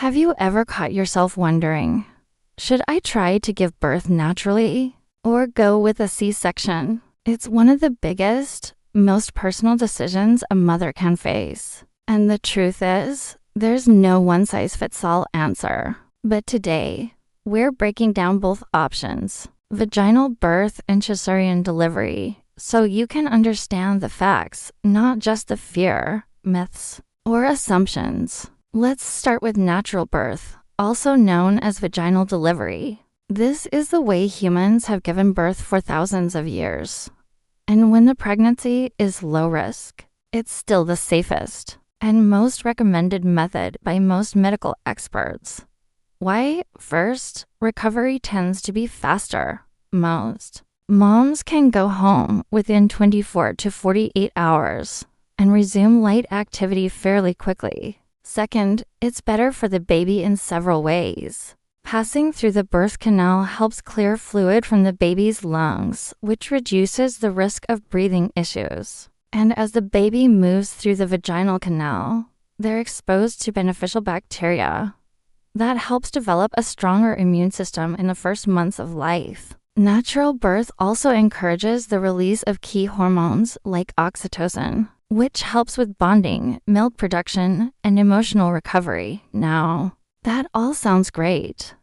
Have you ever caught yourself wondering, should I try to give birth naturally or go with a C-section? It's one of the biggest, most personal decisions a mother can face. And the truth is, there's no one-size-fits-all answer. But today, we're breaking down both options, vaginal birth and cesarean delivery, so you can understand the facts, not just the fear, myths, or assumptions. Let's start with natural birth, also known as vaginal delivery. This is the way humans have given birth for thousands of years. And when the pregnancy is low risk, it's still the safest and most recommended method by most medical experts. Why? First, recovery tends to be faster. Most moms can go home within 24 to 48 hours and resume light activity fairly quickly. Second, it's better for the baby in several ways. Passing through the birth canal helps clear fluid from the baby's lungs, which reduces the risk of breathing issues. And as the baby moves through the vaginal canal, they're exposed to beneficial bacteria. That helps develop a stronger immune system in the first months of life. Natural birth also encourages the release of key hormones like oxytocin, which helps with bonding, milk production, and emotional recovery. Now, that all sounds great.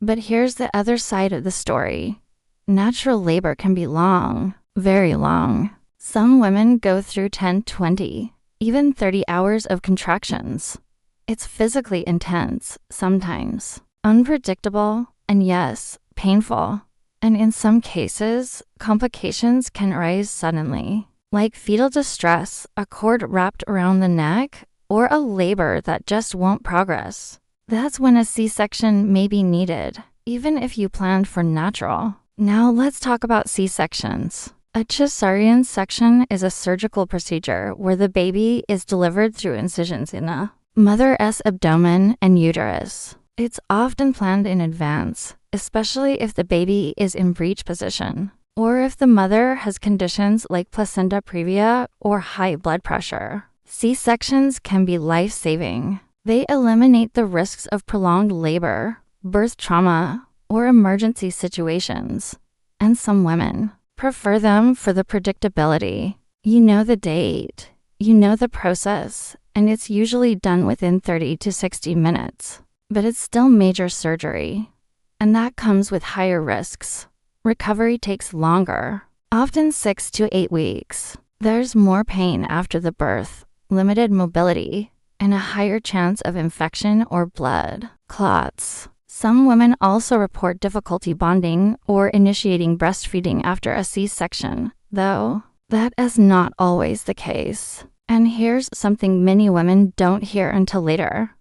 But here's the other side of the story. Natural labor can be long, very long. Some women go through 10, 20, even 30 hours of contractions. It's physically intense, sometimes unpredictable, and yes, painful. And in some cases, complications can arise suddenly, like fetal distress, a cord wrapped around the neck, or a labor that just won't progress. That's when a C-section may be needed, even if you planned for natural. Now let's talk about C-sections. A cesarean section is a surgical procedure where the baby is delivered through incisions in a mother's abdomen and uterus. It's often planned in advance, especially if the baby is in breech position, or if the mother has conditions like placenta previa or high blood pressure. C-sections can be life-saving. They eliminate the risks of prolonged labor, birth trauma, or emergency situations. And some women prefer them for the predictability. You know the date, you know the process, and it's usually done within 30 to 60 minutes. But it's still major surgery, and that comes with higher risks. Recovery takes longer, often 6 to 8 weeks. There's more pain after the birth, limited mobility, and a higher chance of infection or blood clots. Some women also report difficulty bonding or initiating breastfeeding after a C-section, though that is not always the case. And here's something many women don't hear until later.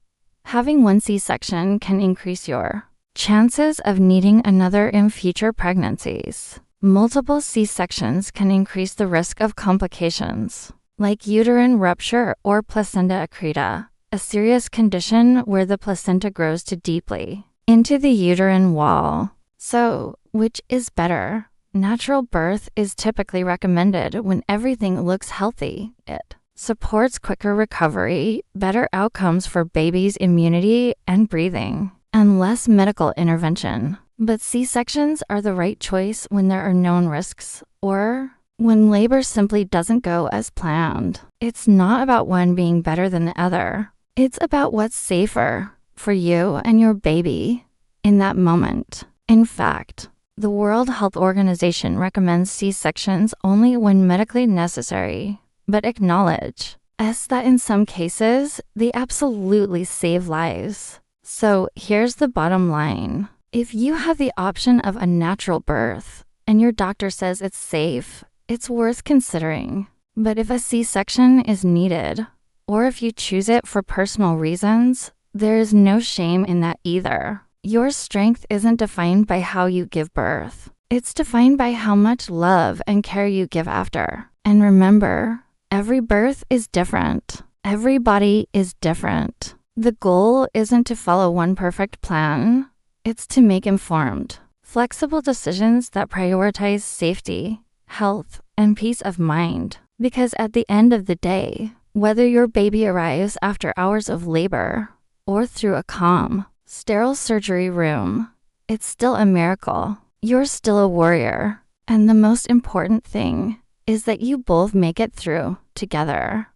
Having one C-section can increase your chances of needing another in future pregnancies. Multiple C-sections can increase the risk of complications, like uterine rupture or placenta accreta, a serious condition where the placenta grows too deeply into the uterine wall. So, which is better? Natural birth is typically recommended when everything looks healthy. It supports quicker recovery, better outcomes for baby's immunity and breathing, and less medical intervention. But C-sections are the right choice when there are known risks, or when labor simply doesn't go as planned. It's not about one being better than the other. It's about what's safer for you and your baby in that moment. In fact, the World Health Organization recommends C-sections only when medically necessary, but acknowledge that in some cases, they absolutely save lives. So here's the bottom line. If you have the option of a natural birth and your doctor says it's safe, it's worth considering. But if a C-section is needed, or if you choose it for personal reasons, there is no shame in that either. Your strength isn't defined by how you give birth. It's defined by how much love and care you give after. And remember, every birth is different. Every body is different. The goal isn't to follow one perfect plan. It's to make informed, flexible decisions that prioritize safety, health, and peace of mind. Because at the end of the day, whether your baby arrives after hours of labor or through a calm, sterile surgery room, it's still a miracle. You're still a warrior. And the most important thing is that you both make it through together.